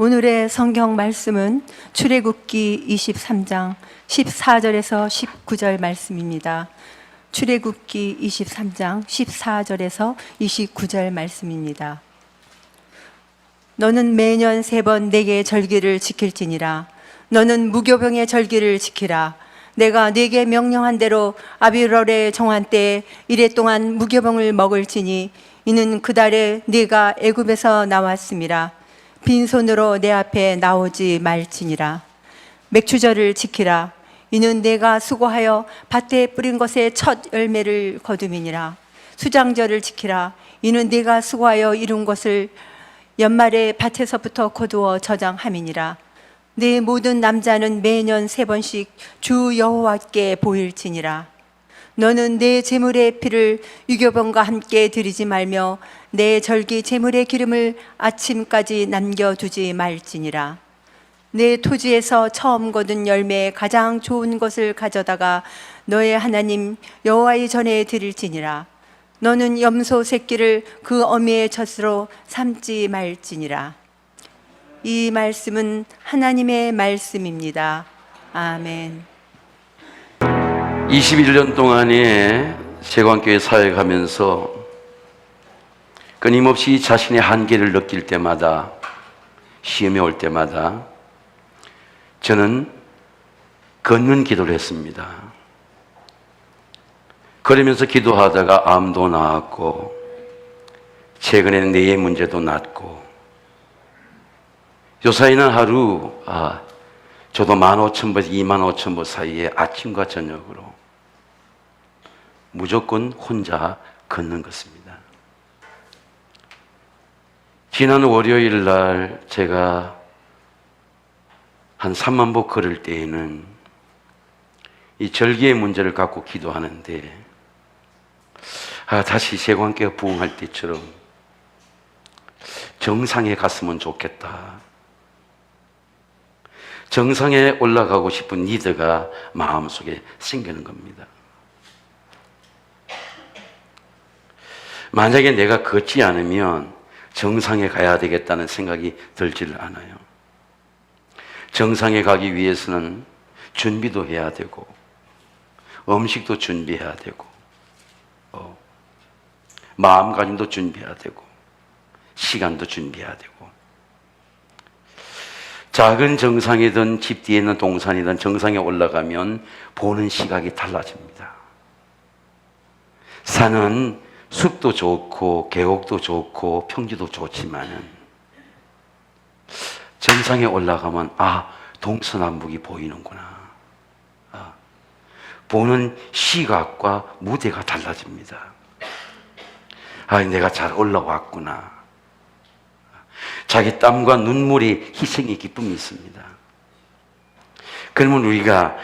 오늘의 성경 말씀은 출애굽기 23장 14절에서 19절 말씀입니다. 출애굽기 23장 14절에서 29절 말씀입니다. 너는 매년 3번 내게 절기를 지킬지니라. 너는 무교병의 절기를 지키라. 내가 네게 명령한 대로 아비월의 정한 때에 이래 동안 무교병을 먹을지니 이는 그 달에 네가 애굽에서 나왔음이라. 빈손으로 내 앞에 나오지 말지니라. 맥추절을 지키라. 이는 내가 수고하여 밭에 뿌린 것의 첫 열매를 거둠이니라. 수장절을 지키라. 이는 내가 수고하여 이룬 것을 연말에 밭에서부터 거두어 저장함이니라. 내 모든 남자는 매년 3번씩 주 여호와께 보일지니라. 너는 내 제물의 피를 유교병과 함께 드리지 말며 내 절기 제물의 기름을 아침까지 남겨두지 말지니라. 내 토지에서 처음 거둔 열매의 가장 좋은 것을 가져다가 너의 하나님 여호와의 전에 드릴지니라. 너는 염소 새끼를 그 어미의 젖으로 삼지 말지니라. 이 말씀은 하나님의 말씀입니다. 아멘. 21년 동안에 세관교회 사역하면서 끊임없이 자신의 한계를 느낄 때마다, 시험이 올 때마다 저는 걷는 기도를 했습니다. 그러면서 기도하다가 암도 나았고, 최근에는 뇌의 문제도 났고, 요사이는 하루 저도 15,000보, 25,000보 사이에 아침과 저녁으로 무조건 혼자 걷는 것입니다. 지난 월요일 날 제가 한 3만 보 걸을 때에는 이 절기의 문제를 갖고 기도하는데 다시 세관교회가 부흥할 때처럼 정상에 갔으면 좋겠다. 정상에 올라가고 싶은 니드가 마음속에 생기는 겁니다. 만약에 내가 걷지 않으면 정상에 가야 되겠다는 생각이 들지를 않아요. 정상에 가기 위해서는 준비도 해야 되고, 음식도 준비해야 되고, 마음가짐도 준비해야 되고, 시간도 준비해야 되고, 작은 정상이든 집 뒤에 있는 동산이든 정상에 올라가면 보는 시각이 달라집니다. 산은 숲도 좋고 계곡도 좋고 평지도 좋지만은 정상에 올라가면 동서남북이 보이는구나. 보는 시각과 무대가 달라집니다. 내가 잘 올라왔구나. 자기 땀과 눈물이 희생의 기쁨이 있습니다. 그러면 우리가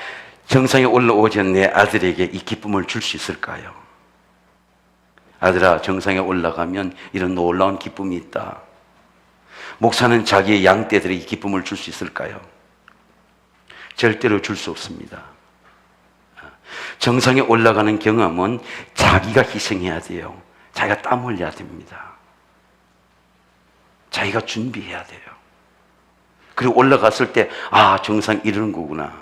정상에 올라오지 않은 내 아들에게 이 기쁨을 줄 수 있을까요? 아들아, 정상에 올라가면 이런 놀라운 기쁨이 있다. 목사는 자기의 양떼들에게 기쁨을 줄 수 있을까요? 절대로 줄 수 없습니다. 정상에 올라가는 경험은 자기가 희생해야 돼요. 자기가 땀 흘려야 됩니다. 자기가 준비해야 돼요. 그리고 올라갔을 때 정상 이러는 거구나.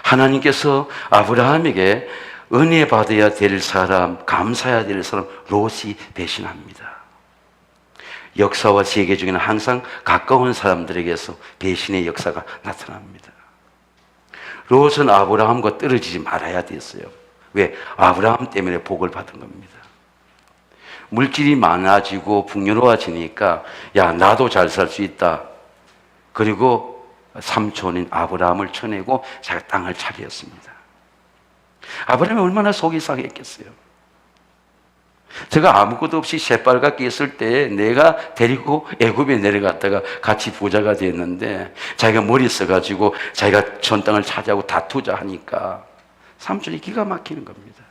하나님께서 아브라함에게 은혜 받아야 될 사람, 감사해야 될 사람 롯이 배신합니다. 역사와 세계 중에는 항상 가까운 사람들에게서 배신의 역사가 나타납니다. 롯은 아브라함과 떨어지지 말아야 됐어요. 왜? 아브라함 때문에 복을 받은 겁니다. 물질이 많아지고 풍요로워지니까 나도 잘 살 수 있다. 그리고 삼촌인 아브라함을 쳐내고 자기가 땅을 차리었습니다. 아브라함이 얼마나 속이 상했겠어요. 제가 아무것도 없이 새빨갛게 있을 때 내가 데리고 애굽에 내려갔다가 같이 부자가 됐는데 자기가 머리 써가지고 자기가 전 땅을 차지하고 다투자 하니까 삼촌이 기가 막히는 겁니다.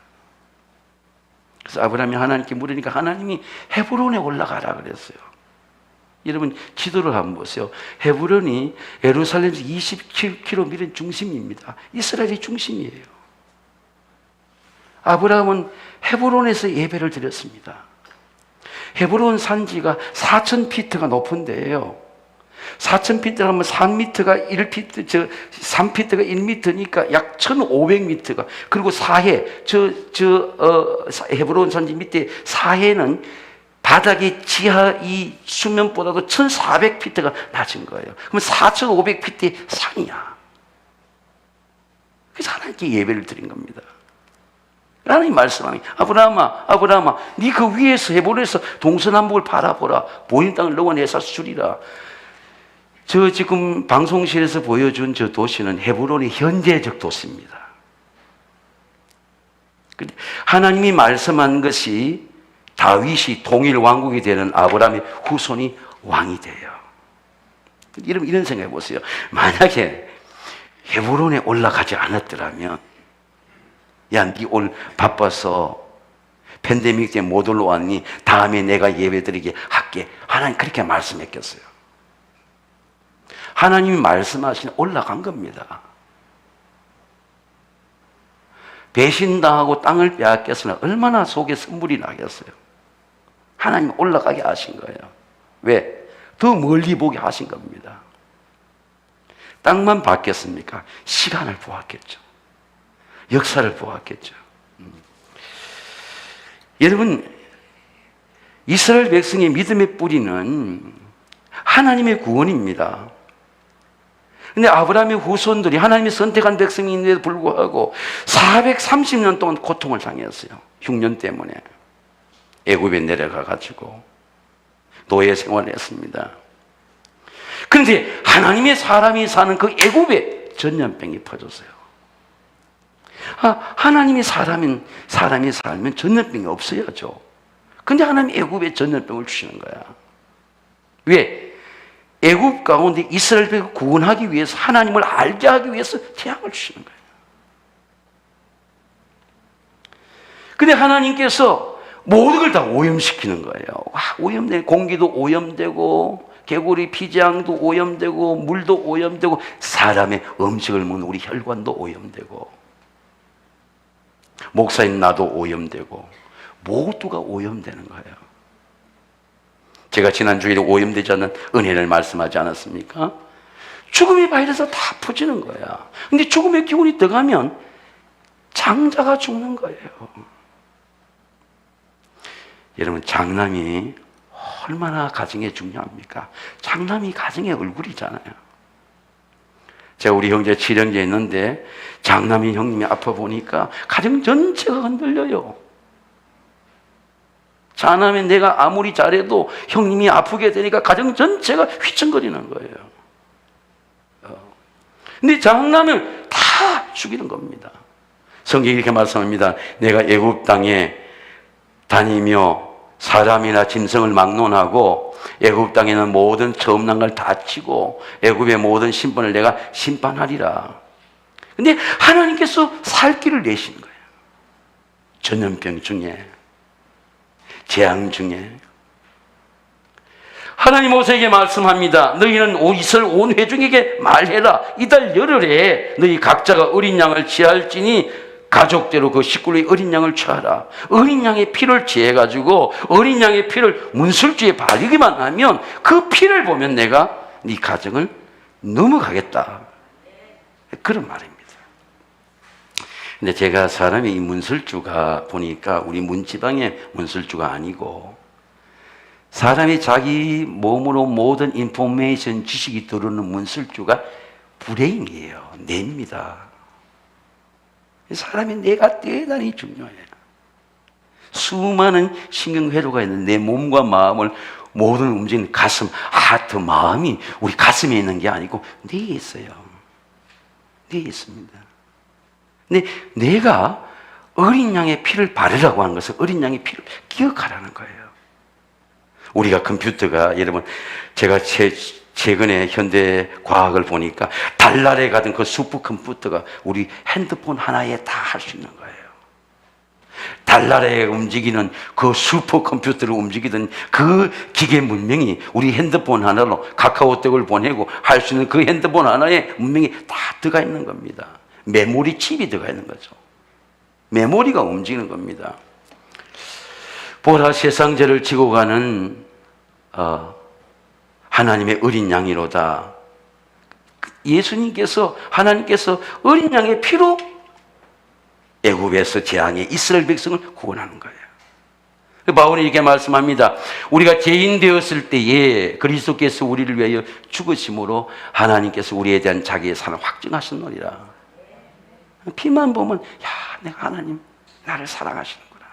그래서 아브라함이 하나님께 물으니까 하나님이 헤브론에 올라가라 그랬어요. 여러분 지도를 한번 보세요. 헤브론이 예루살렘에서 27km 중심입니다. 이스라엘의 중심이에요. 아브라함은 헤브론에서 예배를 드렸습니다. 헤브론 산지가 4,000피트가 높은 데예요. 4,000피트 하면 3m가 1피트, 3피트가 1m니까 약 1,500m가, 그리고 사해, 헤브론 산지 밑에 사해는 바닥의 지하 이 수면보다도 1,400피트가 낮은 거예요. 그럼 4,500피트의 산이야. 그래서 하나님께 예배를 드린 겁니다. 하나님 말씀하니, 아브라함아, 네 그 위에서 헤브론에서 동서남북을 바라보라. 보이는 땅을 너와 내 사수 주리라. 저 지금 방송실에서 보여준 저 도시는 헤브론의 현재적 도시입니다. 하나님이 말씀한 것이 다윗이 통일 왕국이 되는 아브라함의 후손이 왕이 돼요. 이런 생각해 보세요. 만약에 헤브론에 올라가지 않았더라면, 야, 니 오늘 바빠서 팬데믹 때문에 못 올라왔니? 다음에 내가 예배드리게 할게. 하나님 그렇게 말씀했겠어요? 하나님이 말씀하시니 올라간 겁니다. 배신당하고 땅을 빼앗겼으면 얼마나 속에 선물이 나겠어요? 하나님 올라가게 하신 거예요. 왜? 더 멀리 보게 하신 겁니다. 땅만 바뀌었습니까? 시간을 보았겠죠. 역사를 보았겠죠. 여러분, 이스라엘 백성의 믿음의 뿌리는 하나님의 구원입니다. 근데 아브라함의 후손들이 하나님이 선택한 백성인데도 불구하고 430년 동안 고통을 당했어요. 흉년 때문에. 애굽에 내려가 가지고 노예 생활을 했습니다. 그런데 하나님의 사람이 사는 그 애굽에 전염병이 퍼졌어요. 하나님의 사람이 살면 전염병이 없어야죠. 근데 하나님이 애굽에 전염병을 주시는 거야. 왜? 애굽 가운데 이스라엘 백성을 구원하기 위해서, 하나님을 알게 하기 위해서 재앙을 주시는 거예요. 근데 하나님께서 모든 걸 다 오염시키는 거예요. 오염되고, 공기도 오염되고, 개구리 피장도 오염되고, 물도 오염되고, 사람의 음식을 먹는 우리 혈관도 오염되고, 목사인 나도 오염되고, 모두가 오염되는 거예요. 제가 지난주일에 오염되지 않는 은혜를 말씀하지 않았습니까? 죽음의 바이러스가 다 퍼지는 거야. 근데 죽음의 기운이 들어가면 장자가 죽는 거예요. 여러분, 장남이 얼마나 가정에 중요합니까? 장남이 가정의 얼굴이잖아요. 제가 우리 형제 7형제 있는데 장남이 형님이 아파 보니까 가정 전체가 흔들려요. 장남이 내가 아무리 잘해도 형님이 아프게 되니까 가정 전체가 휘청거리는 거예요. 근데 장남을 다 죽이는 겁니다. 성경이 이렇게 말씀합니다. 내가 애굽 땅에 다니며 사람이나 짐승을 막론하고 애굽 땅에는 모든 처음 난 걸 다 치고 애굽의 모든 신분을 내가 심판하리라. 근데 하나님께서 살 길을 내시는 거예요. 전염병 중에, 재앙 중에. 하나님 모세에게 말씀합니다. 너희는 이스라엘 온 회중에게 말해라. 이달 열흘에 너희 각자가 어린 양을 취할지니 가족대로 그 식구의 어린 양을 취하라. 어린 양의 피를 취해가지고 어린 양의 피를 문술주에 바르기만 하면 그 피를 보면 내가 네 가정을 넘어가겠다. 그런 말입니다. 근데 제가 사람이 이 문술주가 보니까 우리 문지방의 문술주가 아니고 사람이 자기 몸으로 모든 인포메이션 지식이 들어오는 문술주가 브레인이에요. 뇌입니다. 사람의 뇌가 대단히 중요해요. 수많은 신경회로가 있는 내 몸과 마음을 모든 움직이는 가슴, 하트, 마음이 우리 가슴에 있는 게 아니고 뇌에 있어요. 뇌에 있습니다. 근데 내가 어린 양의 피를 바르라고 하는 것은 어린 양의 피를 기억하라는 거예요. 우리가 컴퓨터가, 여러분, 제가 최근에 현대 과학을 보니까 달날에 가던 그 슈퍼컴퓨터가 우리 핸드폰 하나에 다 할 수 있는 거예요. 달날에 움직이는 그 슈퍼컴퓨터를 움직이던 그 기계 문명이 우리 핸드폰 하나로 카카오톡을 보내고 할 수 있는 그 핸드폰 하나에 문명이 다 들어가 있는 겁니다. 메모리 칩이 들어가 있는 거죠. 메모리가 움직이는 겁니다. 보라, 세상 죄를 지고 가는 하나님의 어린 양이로다. 예수님께서, 하나님께서 어린 양의 피로 애굽에서 재앙의 이스라엘 백성을 구원하는 거예요. 바울이 이렇게 말씀합니다. 우리가 죄인 되었을 때에 그리스도께서 우리를 위하여 죽으심으로 하나님께서 우리에 대한 자기의 사랑을 확증하셨느니라. 피만 보면 내가 하나님 나를 사랑하시는구나.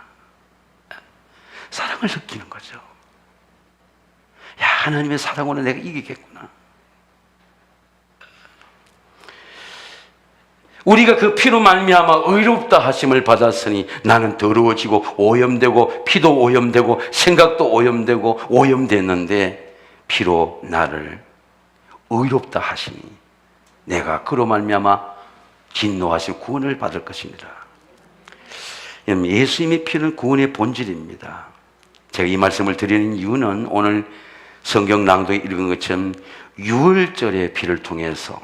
사랑을 느끼는 거죠. 하나님의 사랑으로 내가 이기겠구나. 우리가 그 피로 말미암아 의롭다 하심을 받았으니 나는 더러워지고 오염되고 피도 오염되고 생각도 오염되고 오염됐는데 피로 나를 의롭다 하시니 내가 그로 말미암아 진노하시고 구원을 받을 것입니다. 예수님의 피는 구원의 본질입니다. 제가 이 말씀을 드리는 이유는 오늘 성경 낭독에 읽은 것처럼 유월절의 피를 통해서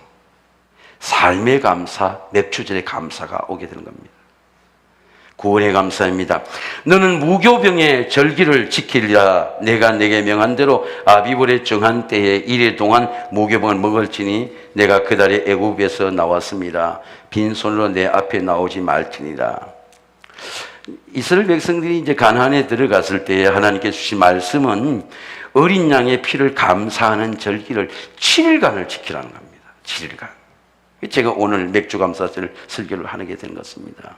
삶의 감사, 맥주절의 감사가 오게 되는 겁니다. 구원의 감사입니다. 너는 무교병의 절기를 지키리라. 내가 내게 명한 대로 아비벌의 정한 때에 이래 동안 무교병을 먹을지니 내가 그 달에 애굽에서 나왔습니다. 빈손으로 내 앞에 나오지 말지니라. 이스라엘 백성들이 이제 가나안에 들어갔을 때 하나님께서 주신 말씀은 어린 양의 피를 감사하는 절기를 7일간을 지키라는 겁니다. 7일간. 제가 오늘 맥주감사절 설교를 하게 된 것입니다.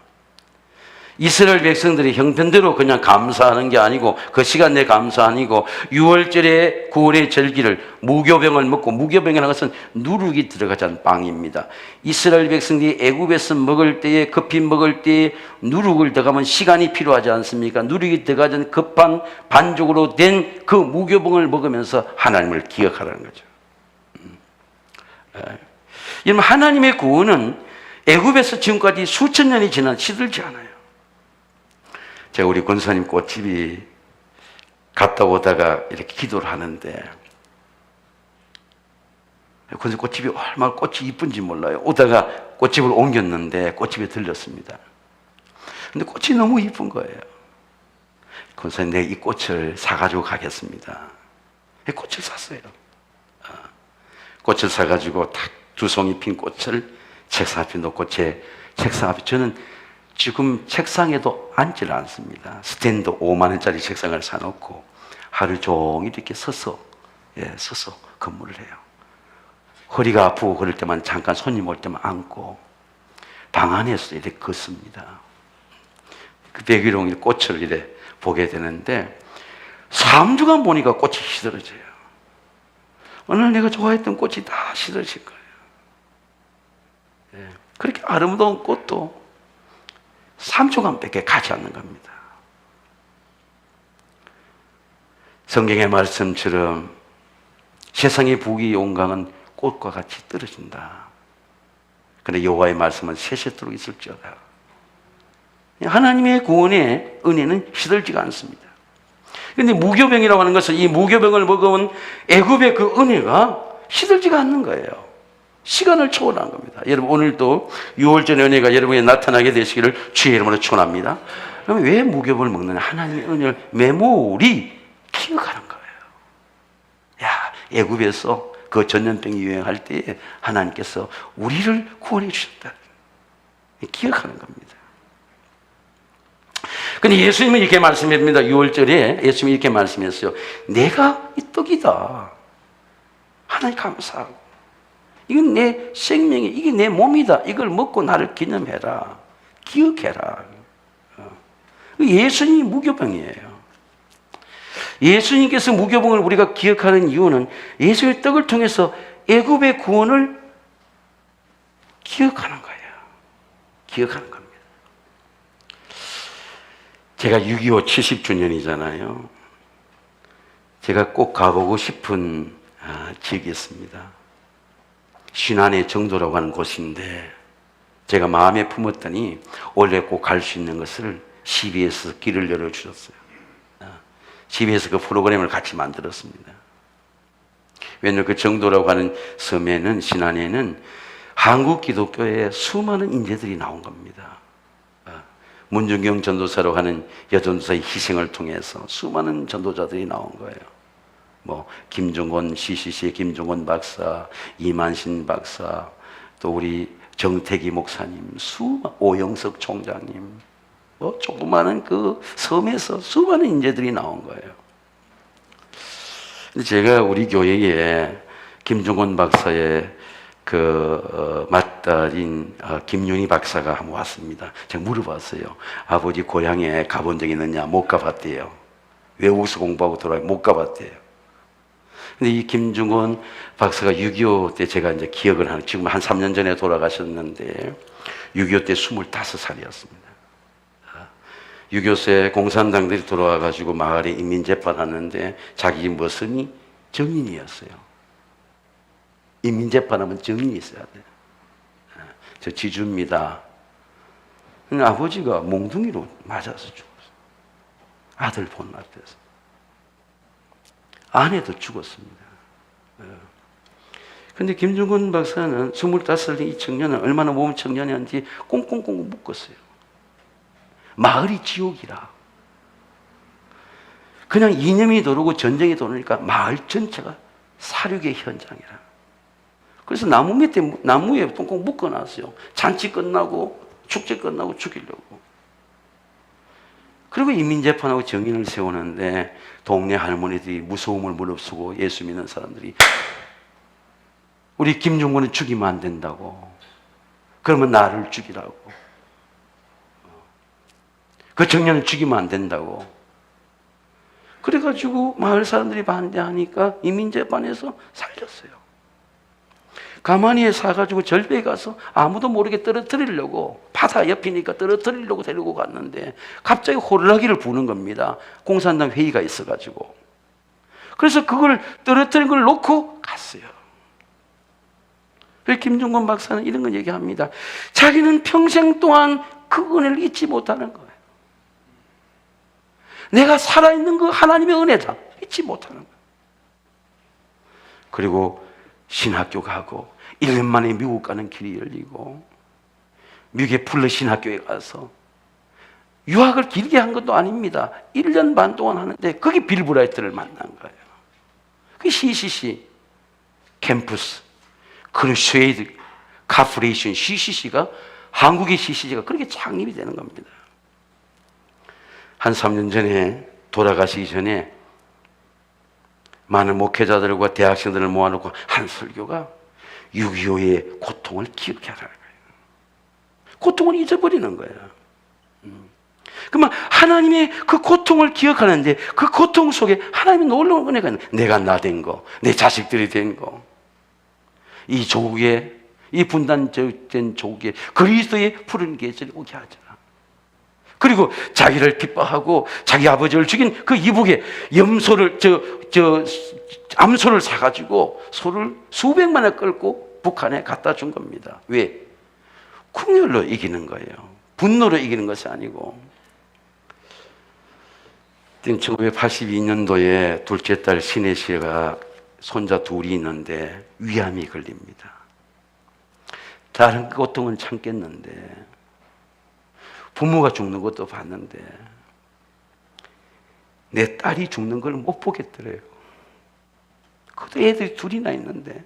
이스라엘 백성들이 형편대로 그냥 감사하는 게 아니고 그 시간 내 감사 아니고 6월절에 9월의 절기를 무교병을 먹고, 무교병이라는 것은 누룩이 들어가지 않은 빵입니다. 이스라엘 백성들이 애굽에서 먹을 때에, 급히 먹을 때에 누룩을 들어가면 시간이 필요하지 않습니까? 누룩이 들어가지 않은 급한 반죽으로 된 그 무교병을 먹으면서 하나님을 기억하라는 거죠. 여러분, 하나님의 구원은 애굽에서 지금까지 수천 년이 지난 시들지 않아요. 제가 우리 권사님 꽃집이 갔다 오다가 이렇게 기도를 하는데, 권사님 꽃집이 얼마나 꽃이 이쁜지 몰라요. 오다가 꽃집을 옮겼는데 꽃집에 들렸습니다. 근데 꽃이 너무 이쁜 거예요. 권사님, 내가 이 꽃을 사가지고 가겠습니다. 꽃을 샀어요. 꽃을 사가지고 딱 2송이 핀 꽃을 책상 앞에 놓고 제 책상 앞에, 저는 지금 책상에도 앉질 않습니다. 스탠드 5만 원짜리 책상을 사놓고 하루 종일 이렇게 서서 근무를 해요. 허리가 아프고 그럴 때만 잠깐 손님 올 때만 앉고 방 안에서 이렇게 걷습니다. 그 백일홍이 꽃을 이렇게 보게 되는데 3주간 보니까 꽃이 시들어져요. 어느 날 내가 좋아했던 꽃이 다 시들어질 거예요. 그렇게 아름다운 꽃도 3주간밖에 가지 않는 겁니다. 성경의 말씀처럼 세상의 부귀 영광은 꽃과 같이 떨어진다. 그런데 여호와의 말씀은 세세토록 있을지어다. 하나님의 구원의 은혜는 시들지가 않습니다. 그런데 무교병이라고 하는 것은 이 무교병을 먹으면 애굽의 그 은혜가 시들지가 않는 거예요. 시간을 초월한 겁니다. 여러분, 오늘도 6월절 은혜가 여러분에게 나타나게 되시기를 주의 이름으로 축원합니다. 그러면 왜 무교병을 먹느냐? 하나님의 은혜를 메모리 기억하는 거예요. 애굽에서 그 전염병이 유행할 때에 하나님께서 우리를 구원해 주셨다. 기억하는 겁니다. 근데 예수님은 이렇게 말씀합니다. 6월절에 예수님이 이렇게 말씀했어요. 내가 이 떡이다. 하나님 감사하고. 이건 내 생명이, 이게 내 몸이다. 이걸 먹고 나를 기념해라. 기억해라. 예수님이 무교병이에요. 예수님께서 무교병을 우리가 기억하는 이유는 예수의 떡을 통해서 애굽의 구원을 기억하는 거예요. 기억하는 겁니다. 제가 6.25 70주년이잖아요. 제가 꼭 가보고 싶은 지역이 있습니다. 신안의 정도라고 하는 곳인데 제가 마음에 품었더니 원래 꼭 갈 수 있는 것을 CBS 길을 열어주셨어요. CBS 그 프로그램을 같이 만들었습니다. 왜냐하면 그 정도라고 하는 섬에는, 신안에는 한국 기독교의 수많은 인재들이 나온 겁니다. 문중경 전도사라고 하는 여전도사의 희생을 통해서 수많은 전도자들이 나온 거예요. 뭐 김종건 CCC의 김종건 박사, 이만신 박사, 또 우리 정태기 목사님, 오영석 총장님, 뭐 조그마한 그 섬에서 수많은 인재들이 나온 거예요. 근데 제가 우리 교회에 김종건 박사의 맏딸인 김윤희 박사가 한번 왔습니다. 제가 물어봤어요. 아버지 고향에 가본 적 있느냐? 못 가봤대요. 외국에서 공부하고 돌아와 못 가봤대요. 근데 이 김종건 박사가 6.25 때 제가 이제 기억을 하는, 지금 한 3년 전에 돌아가셨는데 6.25 때 25살이었습니다. 6.25때 공산당들이 돌아와가지고 마을에 인민재판 하는데 자기 머슴이 정인이었어요. 인민재판하면 정인이 있어야 돼요. 저 지주입니다. 아버지가 몽둥이로 맞아서 죽었어요. 아들 본 앞에서. 아내도 죽었습니다. 근데 김종건 박사는 25살 이 청년은 얼마나 몸 청년이었는지 꽁꽁꽁 묶었어요. 마을이 지옥이라. 그냥 이념이 도르고 전쟁이 도르니까 마을 전체가 사륙의 현장이라. 그래서 나무 밑에, 나무에 꽁꽁 묶어놨어요. 잔치 끝나고, 축제 끝나고 죽이려고. 그리고 인민재판하고 정인을 세우는데 동네 할머니들이 무서움을 무릅쓰고 예수 믿는 사람들이 우리 김종건은 죽이면 안 된다고. 그러면 나를 죽이라고. 그 청년은 죽이면 안 된다고. 그래가지고 마을 사람들이 반대하니까 인민재판에서 살렸어요. 가만히 사가지고 절벽에 가서 아무도 모르게 떨어뜨리려고, 바다 옆이니까 떨어뜨리려고 데리고 갔는데 갑자기 호루라기를 부는 겁니다. 공산당 회의가 있어가지고. 그래서 그걸 떨어뜨린 걸 놓고 갔어요. 그래서 김종건 박사는 이런 걸 얘기합니다. 자기는 평생 동안 그 은혜를 잊지 못하는 거예요. 내가 살아있는 그 하나님의 은혜다. 잊지 못하는 거예요. 그리고 신학교 가고 1년 만에 미국 가는 길이 열리고 미국의 풀러 신학교에 가서 유학을 길게 한 것도 아닙니다. 1년 반 동안 하는데 거기 빌 브라이트를 만난 거예요. 그 CCC 캠퍼스, 크루세이드 카프레이션 CCC가, 한국의 CCC가 그렇게 창립이 되는 겁니다. 한 3년 전에 돌아가시기 전에 많은 목회자들과 대학생들을 모아놓고 한 설교가 6.25의 고통을 기억해 하라는 거예요. 고통을 잊어버리는 거예요. 그러면 하나님의 그 고통을 기억하는데 그 고통 속에 하나님의 놀라운 은혜가 있는, 내가 나 된 거, 내 자식들이 된 거, 이 조국에, 이 분단된 조국에 그리스도의 푸른 계절이 오게 하잖아. 그리고 자기를 핍박하고 자기 아버지를 죽인 그 이북에 염소를, 암소를 사가지고 소를 수백만에 끌고 북한에 갖다 준 겁니다. 왜? 궁열로 이기는 거예요. 분노로 이기는 것이 아니고. 1982년도에 둘째 딸 신혜 씨가 손자 둘이 있는데 위암이 걸립니다. 다른 고통은 참겠는데 부모가 죽는 것도 봤는데 내 딸이 죽는 걸 못 보겠더래요. 그것도 애들이 둘이나 있는데.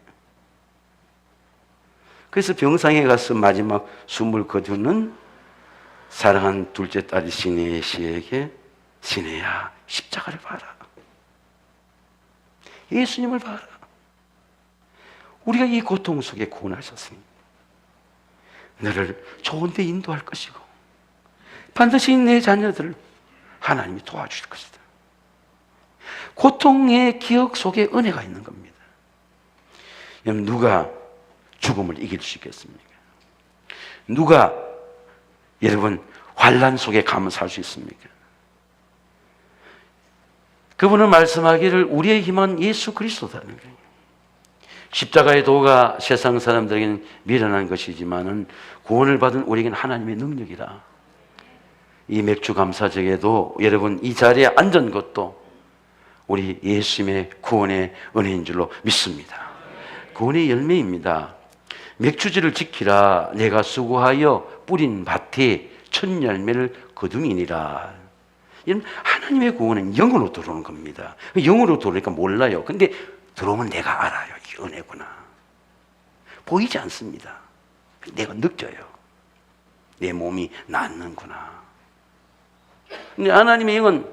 그래서 병상에 가서 마지막 숨을 거두는 사랑한 둘째 딸이 신혜 씨에게, 신혜야, 십자가를 봐라. 예수님을 봐라. 우리가 이 고통 속에 구원하셨으니 너를 좋은 데 인도할 것이고 반드시 내 자녀들을 하나님이 도와주실 것이다. 고통의 기억 속에 은혜가 있는 겁니다. 여러분, 누가 죽음을 이길 수 있겠습니까? 누가 여러분 환난 속에 가면 살 수 있습니까? 그분은 말씀하기를 우리의 힘은 예수 그리스도다는 거예요. 십자가의 도가 세상 사람들에게는 미련한 것이지만은 구원을 받은 우리에게는 하나님의 능력이라. 이 맥주 감사제에도 여러분 이 자리에 앉은 것도 우리 예수님의 구원의 은혜인 줄로 믿습니다. 구원의 열매입니다. 맥주지를 지키라. 내가 수고하여 뿌린 밭에 첫 열매를 거두이니라. 이런 하나님 하나님의 구원은 영으로 들어오는 겁니다. 영으로 들어오니까 몰라요. 근데 들어오면 내가 알아요. 이게 은혜구나. 보이지 않습니다. 내가 느껴요. 내 몸이 낫는구나. 근데 하나님의 영은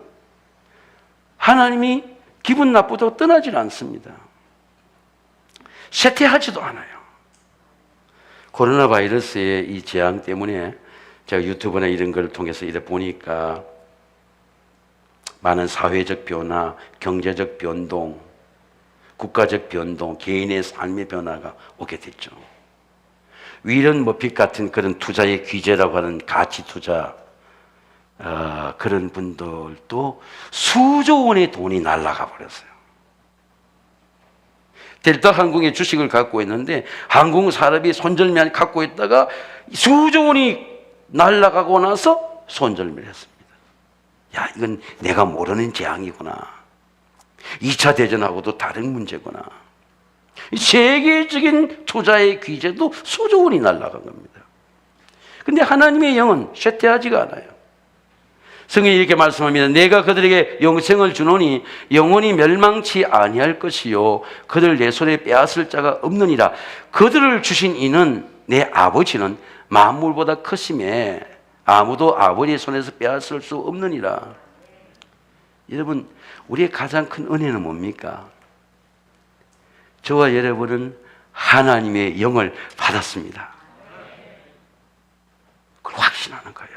하나님이 기분 나쁘다고 떠나질 않습니다. 쇠퇴하지도 않아요. 코로나 바이러스의 이 재앙 때문에 제가 유튜브나 이런 걸 통해서 이래 보니까 많은 사회적 변화, 경제적 변동, 국가적 변동, 개인의 삶의 변화가 오게 됐죠. 위런 머핏 같은 그런 투자의 귀재라고 하는 가치 투자, 그런 분들도 수조 원의 돈이 날아가 버렸어요. 델타 항공의 주식을 갖고 있는데 항공 산업이 손절매를 갖고 있다가 수조 원이 날아가고 나서 손절매를 했습니다. 야, 이건 내가 모르는 재앙이구나. 2차 대전하고도 다른 문제구나. 세계적인 투자의 귀재도 수조 원이 날아간 겁니다. 근데 하나님의 영은 쇠퇴하지가 않아요. 성경이 이렇게 말씀합니다. 내가 그들에게 영생을 주노니 영원히 멸망치 아니할 것이요 그들 내 손에 빼앗을 자가 없느니라. 그들을 주신 이는 내 아버지는 만물보다 크심에 아무도 아버지의 손에서 빼앗을 수 없느니라. 여러분, 우리의 가장 큰 은혜는 뭡니까? 저와 여러분은 하나님의 영을 받았습니다. 그걸 확신하는 거예요.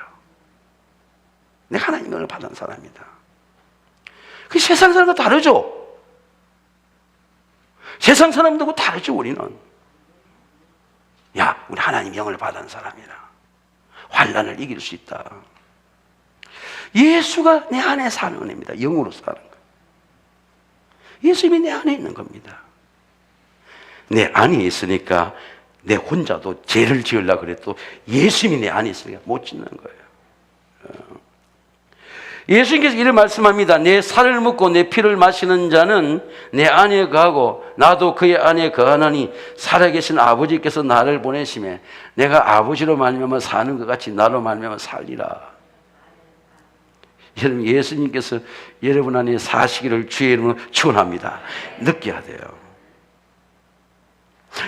내가 하나님의 영을 받은 사람이다. 그 세상 사람과 다르죠? 세상 사람들하고 다르죠, 우리는. 야, 우리 하나님의 영을 받은 사람이라. 환난을 이길 수 있다. 예수가 내 안에 사는 은혜입니다. 영으로 사는 거예요. 예수님이 내 안에 있는 겁니다. 내 안에 있으니까 내 혼자도 죄를 지으려고 그래도 예수님이 내 안에 있으니까 못 짓는 거예요. 예수님께서 이런 말씀합니다. 내 살을 먹고 내 피를 마시는 자는 내 안에 거하고 나도 그의 안에 거하나니 살아계신 아버지께서 나를 보내심에 내가 아버지로 말미암아 사는 것 같이 나로 말미암아 살리라. 여러분, 예수님께서 여러분 안에 사시기를 주의 이름으로 축원합니다. 느껴야 돼요.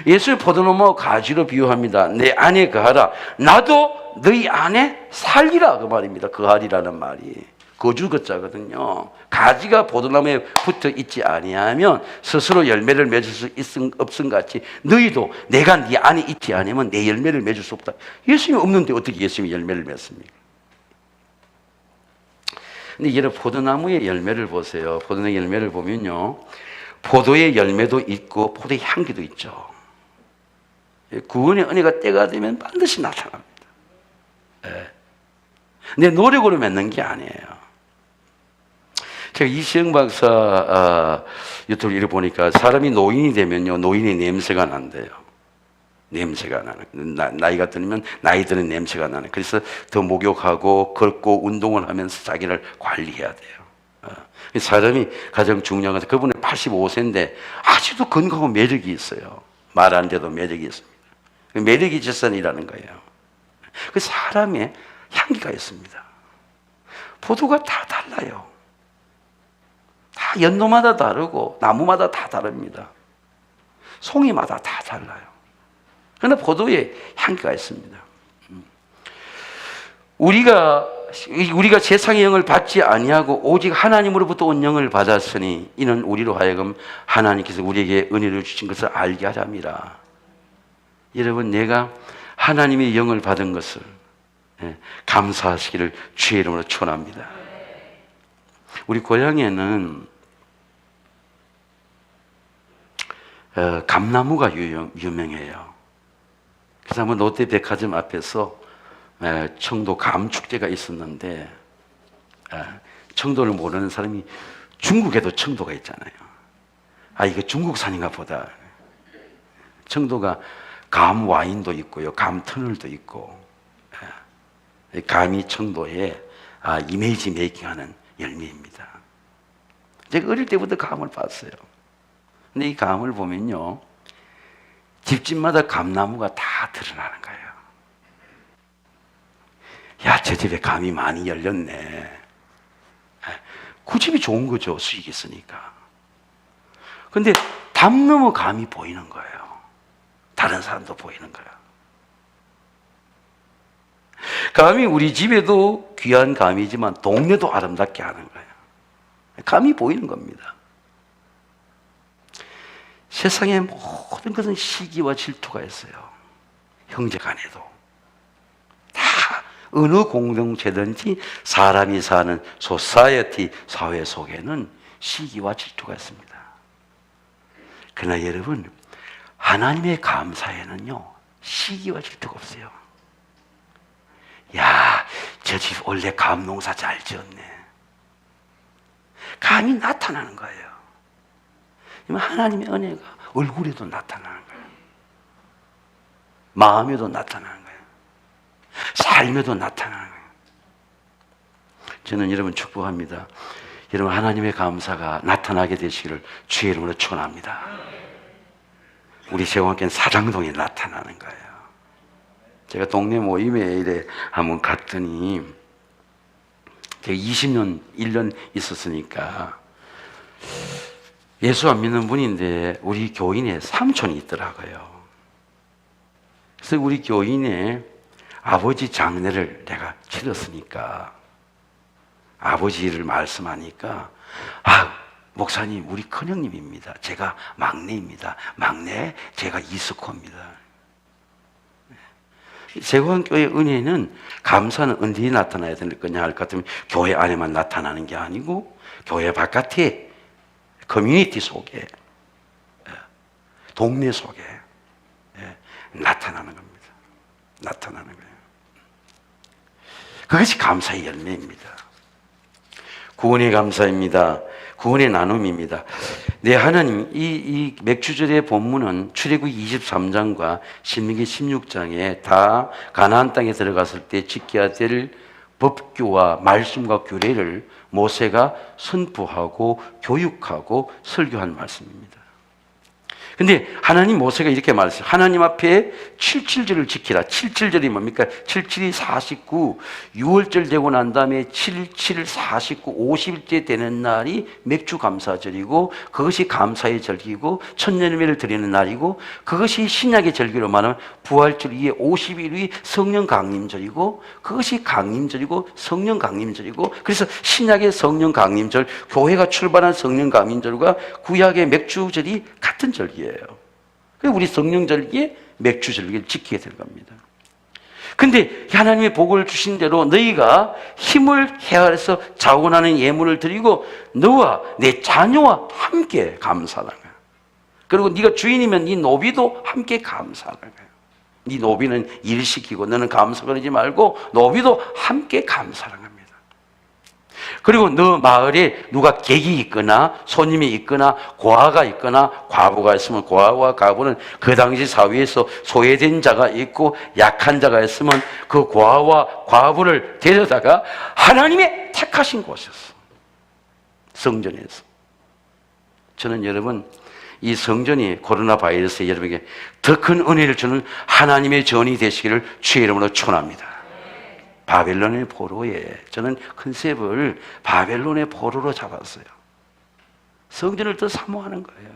예수의 포도나무와 가지로 비유합니다. 내 안에 거하라. 나도 너희 안에 살리라. 그 말입니다. 거하리라는 말이 거주 거자거든요. 가지가 포도나무에 붙어 있지 아니하면 스스로 열매를 맺을 수 없음 같이 너희도 내가 네 안에 있지 않으면 내 열매를 맺을 수 없다. 예수님이 없는데 어떻게 예수님이 열매를 맺습니까? 근데 여러분, 포도나무의 열매를 보세요. 포도나무의 열매를 보면요, 포도의 열매도 있고 포도의 향기도 있죠. 구원의 은혜가 때가 되면 반드시 나타납니다. 내 노력으로 맺는 게 아니에요. 제가 이시영 박사 유튜브를 이렇게 보니까 사람이 노인이 되면요, 노인의 냄새가 난대요. 냄새가 나는, 나이가 들면 나이 드는 냄새가 나는. 그래서 더 목욕하고 걷고 운동을 하면서 자기를 관리해야 돼요. 사람이 가장 중요한 것은 그분은 85세인데 아직도 건강하고 매력이 있어요. 말 안 돼도 매력이 있습니다. 매력이 재산이라는 거예요. 그 사람의 향기가 있습니다. 포도가 다 달라요. 다 연도마다 다르고 나무마다 다 다릅니다. 송이마다 다 달라요. 그러나 포도에 향기가 있습니다. 우리가 세상의 영을 받지 아니하고 오직 하나님으로부터 온 영을 받았으니 이는 우리로 하여금 하나님께서 우리에게 은혜를 주신 것을 알게 하려 함이라. 여러분, 내가 하나님의 영을 받은 것을 감사하시기를 주의 이름으로 축원합니다. 우리 고향에는 감나무가 유명해요. 그래서 한번 롯데백화점 앞에서 청도 감축제가 있었는데 청도를 모르는 사람이 중국에도 청도가 있잖아요. 아, 이거 중국산인가 보다. 청도가 감 와인도 있고요, 감 터널도 있고, 감이 청도에 이미지 메이킹하는 열매입니다. 제가 어릴 때부터 감을 봤어요. 근데 이 감을 보면요, 집집마다 감나무가 다 드러나는 거예요. 야, 저 집에 감이 많이 열렸네. 그 집이 좋은 거죠. 수익이 있으니까. 근데 담 넘어 감이 보이는 거예요. 다른 사람도 보이는 거예요. 감이 우리 집에도 귀한 감이지만 동네도 아름답게 하는 거예요. 감이 보이는 겁니다. 세상의 모든 것은 시기와 질투가 있어요. 형제 간에도. 다 어느 공동체든지 사람이 사는 소사이어티 사회 속에는 시기와 질투가 있습니다. 그러나 여러분, 하나님의 감사에는요, 시기와 질투가 없어요. 야, 저 집 원래 감 농사 잘 지었네. 감이 나타나는 거예요. 하나님의 은혜가 얼굴에도 나타나는 거예요. 마음에도 나타나는 거예요. 삶에도 나타나는 거예요. 저는 여러분 축복합니다. 여러분 하나님의 감사가 나타나게 되시기를 주의 이름으로 축원합니다. 우리 세공학교는 사장동에 나타나는 거예요. 제가 동네 모임에 이래 한번 갔더니 제가 20년, 1년 있었으니까 예수 안 믿는 분인데 우리 교인의 삼촌이 있더라고요. 그래서 우리 교인의 아버지 장례를 내가 치렀으니까 아버지를 말씀하니까 목사님 우리 큰형님입니다. 제가 막내입니다. 막내 제가 이스코입니다. 세공교회 은혜는 감사는 언제 나타나야 될 거냐 할 것 같으면 교회 안에만 나타나는 게 아니고 교회 바깥에 커뮤니티 속에 동네 속에 나타나는 겁니다. 나타나는 거예요. 그것이 감사의 열매입니다. 구원의 감사입니다. 구원의 나눔입니다. 네, 하나님, 이 맥주절의 본문은 출애굽기 23장과 신명기 16장에 다 가나안 땅에 들어갔을 때 지켜야 될 법규와 말씀과 규례를 모세가 선포하고 교육하고 설교한 말씀입니다. 근데 하나님 모세가 이렇게 말했어요. 하나님 앞에 77절을 지키라. 77절이 뭡니까? 77이 49, 6월절 되고 난 다음에 77, 49, 50일째 되는 날이 맥주 감사절이고 그것이 감사의 절기고 천년예배를 드리는 날이고 그것이 신약의 절기로 말하면 부활절 이후에 50일 후에 성령 강림절이고 그것이 강림절이고 성령 강림절이고 그래서 신약의 성령 강림절, 교회가 출발한 성령 강림절과 구약의 맥주절이 같은 절기예요. 그래서 우리 성령절기에 맥주절기를 지키게 될 겁니다. 근데 하나님의 복을 주신 대로 너희가 힘을 헤아려서 자원하는 예물을 드리고 너와 내 자녀와 함께 감사하는 거야. 그리고 네가 주인이면 네 노비도 함께 감사하는 거야. 네 노비는 일 시키고 너는 감사 그러지 말고 노비도 함께 감사하는 겁니다. 그리고 너 마을에 누가 객이 있거나 손님이 있거나 고아가 있거나 과부가 있으면 고아와 과부는 그 당시 사회에서 소외된 자가 있고 약한 자가 있으면 그 고아와 과부를 데려다가 하나님의 택하신 곳이었어. 성전에서. 저는 여러분 이 성전이 코로나 바이러스에 여러분에게 더 큰 은혜를 주는 하나님의 전이 되시기를 주의 이름으로 축원합니다. 바벨론의 포로에 저는 컨셉을 바벨론의 포로로 잡았어요. 성전을 더 사모하는 거예요.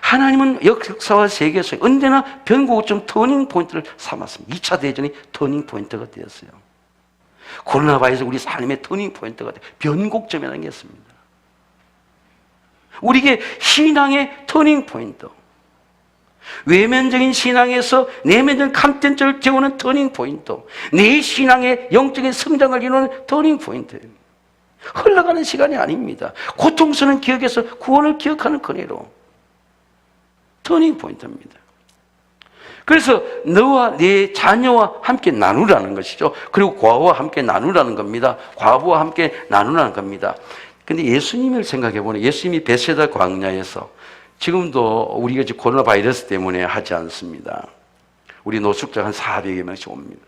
하나님은 역사와 세계 속에 언제나 변곡점 터닝 포인트를 삼았습니다. 2차 대전이 터닝 포인트가 되었어요. 코로나 바이러스 우리 삶의 터닝 포인트가 되어 변곡점이라는 게 있습니다. 우리에게 신앙의 터닝 포인트, 외면적인 신앙에서 내면적인 컨텐츠를 재우는 터닝 포인트, 내 신앙의 영적인 성장을 이루는 터닝 포인트예요. 흘러가는 시간이 아닙니다. 고통스러운 기억에서 구원을 기억하는 그네로 터닝 포인트입니다. 그래서 너와 내 자녀와 함께 나누라는 것이죠. 그리고 고아와 함께 나누라는 겁니다. 과부와 함께 나누라는 겁니다. 근데 예수님을 생각해 보면 예수님이 베세다 광야에서 지금도 우리가 지금 코로나 바이러스 때문에 하지 않습니다. 우리 노숙자 한 400여 명씩 옵니다.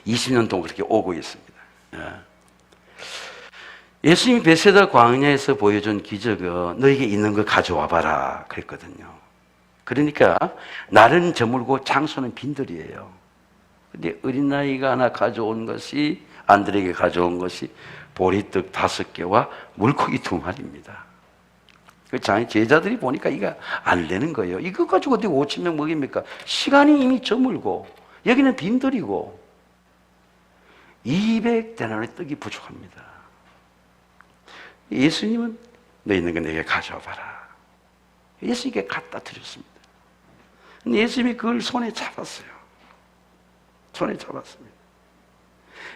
20년 동안 그렇게 오고 있습니다. 예수님이 베세다 광야에서 보여준 기적은 너에게 있는 거 가져와 봐라 그랬거든요. 그러니까 날은 저물고 장소는 빈들이에요. 근데 어린아이가 하나 가져온 것이 안드레에게 가져온 것이 보리떡 5개와 물고기 2마리입니다. 그 제자들이 보니까 이거 안 되는 거예요. 이거 가지고 어떻게 5,000명 먹입니까? 시간이 이미 저물고 여기는 빈들이고 200데나리의 떡이 부족합니다. 예수님은 너 있는 거 내게 가져와 봐라. 예수님께 갖다 드렸습니다. 근데 예수님이 그걸 손에 잡았어요. 손에 잡았습니다.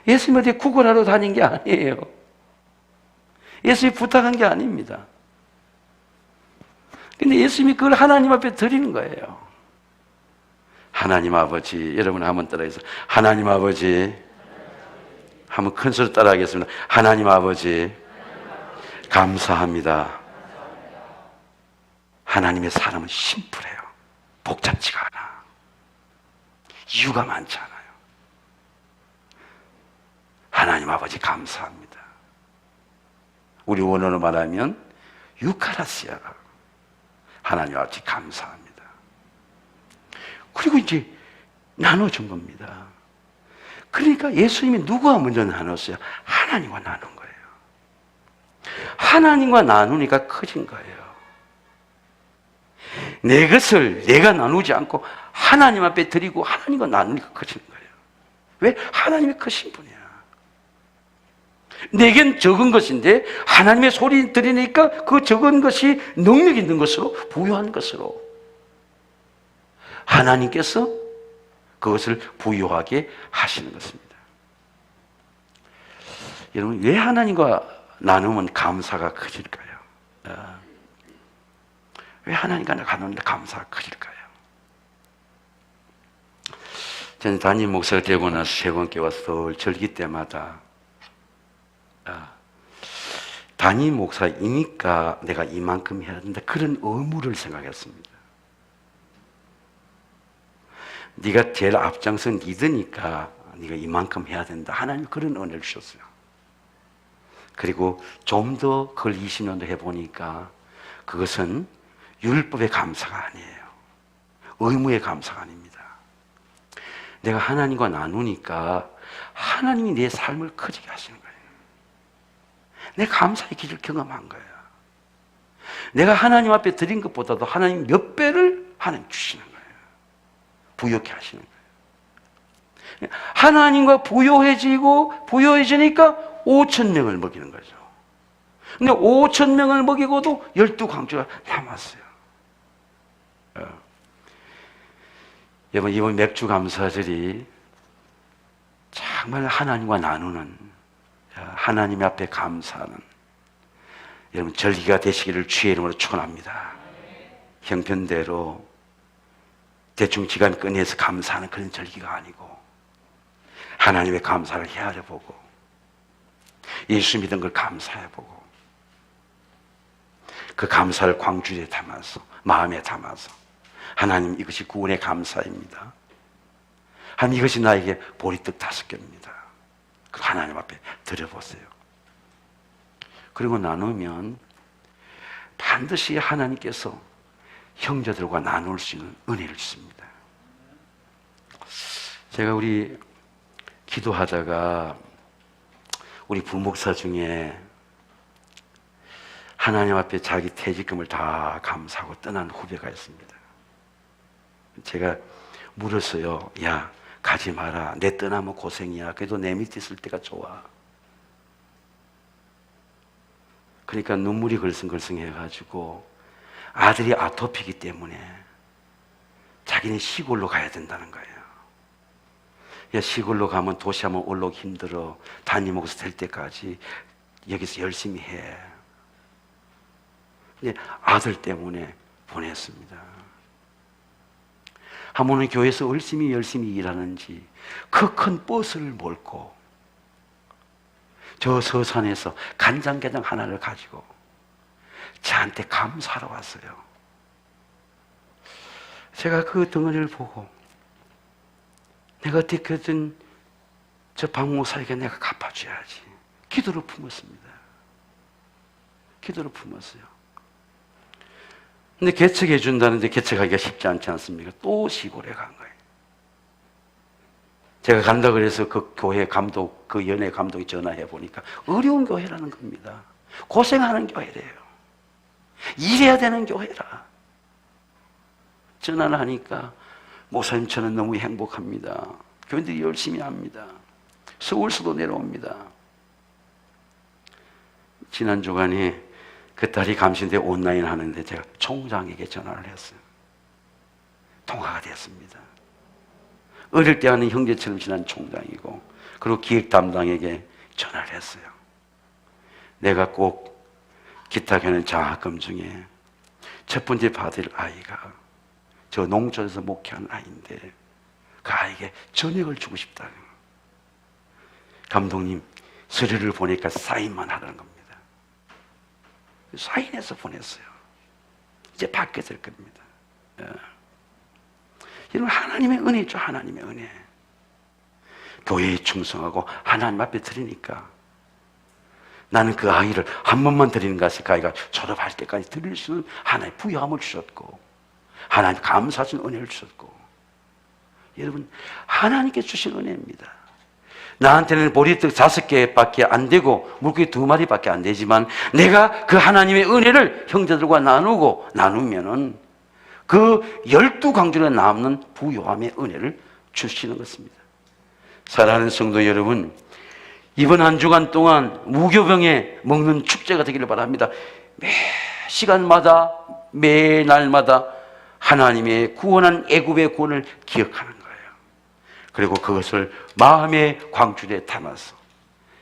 예수님 어디 구걸하러 다닌 게 아니에요. 예수님이 부탁한 게 아닙니다. 근데 예수님이 그걸 하나님 앞에 드리는 거예요. 하나님 아버지, 여러분 한번 따라해서 하나님 아버지, 한번 큰 소리 따라하겠습니다. 하나님 아버지, 감사합니다. 하나님의 사람은 심플해요. 복잡지가 않아. 이유가 많지 않아요. 하나님 아버지 감사합니다. 우리 원어로 말하면 유카라시아. 하나님 아버지 감사합니다. 그리고 이제 나눠준 겁니다. 그러니까 예수님이 누구와 먼저 나눴어요? 하나님과 나눈 거예요. 하나님과 나누니까 커진 거예요. 내 것을 내가 나누지 않고 하나님 앞에 드리고 하나님과 나누니까 커지는 거예요. 왜? 하나님이 크신 분이야. 내겐 적은 것인데 하나님의 소리 들으니까 그 적은 것이 능력 있는 것으로, 부유한 것으로 하나님께서 그것을 부유하게 하시는 것입니다. 여러분, 왜 하나님과 나누면 감사가 커질까요? 왜 하나님과 나누는데 감사가 커질까요? 저는 담임 목사가 되고 나서 세번께 와서 절기 때마다 담임 목사이니까 내가 이만큼 해야 된다, 그런 의무를 생각했습니다. 네가 제일 앞장선 리더니까 네가 이만큼 해야 된다, 하나님 그런 은혜를 주셨어요. 그리고 좀 더 그걸 20년도 해보니까 그것은 율법의 감사가 아니에요. 의무의 감사가 아닙니다. 내가 하나님과 나누니까 하나님이 내 삶을 커지게 하시는 거예요. 내 감사의 길을 경험한 거예요. 내가 하나님 앞에 드린 것보다도 하나님 몇 배를 하나님 주시는 거예요. 부유하게 하시는 거예요. 하나님과 부유해지니까 5,000명을 먹이는 거죠. 근데 5,000명을 먹이고도 12광주가 남았어요. 여러분, 이번 맥주 감사절이 정말 하나님과 나누는, 하나님 앞에 감사하는 여러분 절기가 되시기를 주의 이름으로 축원합니다. 형편대로 대충 시간 꺼내서 감사하는 그런 절기가 아니고 하나님의 감사를 헤아려보고 예수 믿은 걸 감사해보고 그 감사를 광주에 담아서, 마음에 담아서, 하나님 이것이 구원의 감사입니다. 하나님 이것이 나에게 보리떡 5개입니다. 그 하나님 앞에 드려보세요. 그리고 나누면 반드시 하나님께서 형제들과 나눌 수 있는 은혜를 주십니다. 제가 우리 기도하다가 우리 부목사 중에 하나님 앞에 자기 퇴직금을 다 감사하고 떠난 후배가 있습니다. 제가 물었어요. 야, 가지 마라. 내 떠나면 고생이야. 그래도 내 밑에 있을 때가 좋아. 그러니까 눈물이 걸성걸성해가지고 아들이 아토피기 때문에 자기는 시골로 가야 된다는 거예요. 야, 시골로 가면 도시 한번 올라오기 힘들어. 담임목사 될 때까지 여기서 열심히 해. 근데 아들 때문에 보냈습니다. 한 번은 교회에서 열심히 일하는지 그 큰 버스를 몰고 저 서산에서 간장게장 하나를 가지고 저한테 감사하러 왔어요. 제가 그 덩어리를 보고 내가 어떻게든 저 박목사에게 내가 갚아줘야지 기도를 품었습니다. 기도를 품었어요. 근데 개척해 준다는데 개척하기가 쉽지 않지 않습니까? 또 시골에 간 거예요. 제가 간다 그래서 그 교회 감독, 그 연예 감독이 전화해 보니까 어려운 교회라는 겁니다. 고생하는 교회래요. 일해야 되는 교회라. 전화를 하니까 목사님 저는 너무 행복합니다. 교인들이 열심히 합니다. 서울서도 내려옵니다. 지난 주간에 그 딸이 감신대 온라인 하는데 제가 총장에게 전화를 했어요. 통화가 됐습니다. 어릴 때 하는 형제처럼 지난 총장이고, 그리고 기획 담당에게 전화를 했어요. 내가 꼭 기타 교는 장학금 중에 첫 번째 받을 아이가 저 농촌에서 목회하는 아이인데 그 아이에게 저녁을 주고 싶다. 감독님, 서류를 보니까 사인만 하라는 겁니다. 사인해서 보냈어요. 이제 받게 될 겁니다. 여러분, 하나님의 은혜죠. 하나님의 은혜. 교회에 충성하고 하나님 앞에 드리니까 나는 그 아이를 한 번만 드리는 것이 그 아이가 졸업할 때까지 드릴 수 있는 하나님의 부여함을 주셨고, 하나님 감사하신 은혜를 주셨고, 여러분, 하나님께 주신 은혜입니다. 나한테는 보리떡 5개밖에 안 되고 물고기 2마리밖에 안 되지만 내가 그 하나님의 은혜를 형제들과 나누면은 그 12강줄에 남는 부요함의 은혜를 주시는 것입니다. 사랑하는 성도 여러분, 이번 한 주간 동안 무교병에 먹는 축제가 되기를 바랍니다. 매 시간마다 매 날마다 하나님의 구원한 애굽의 구원을 기억하는 거예요. 그리고 그것을 마음의 광줄에 담아서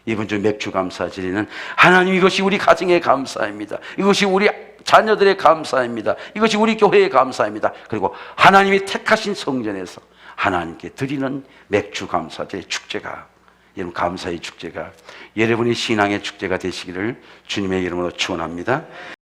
이번 주 맥주 감사 드리는 하나님, 이것이 우리 가정의 감사입니다. 이것이 우리 자녀들의 감사입니다. 이것이 우리 교회의 감사입니다. 그리고 하나님이 택하신 성전에서 하나님께 드리는 맥주 감사제의 축제가, 여러분, 감사의 축제가 여러분의 신앙의 축제가 되시기를 주님의 이름으로 축원합니다.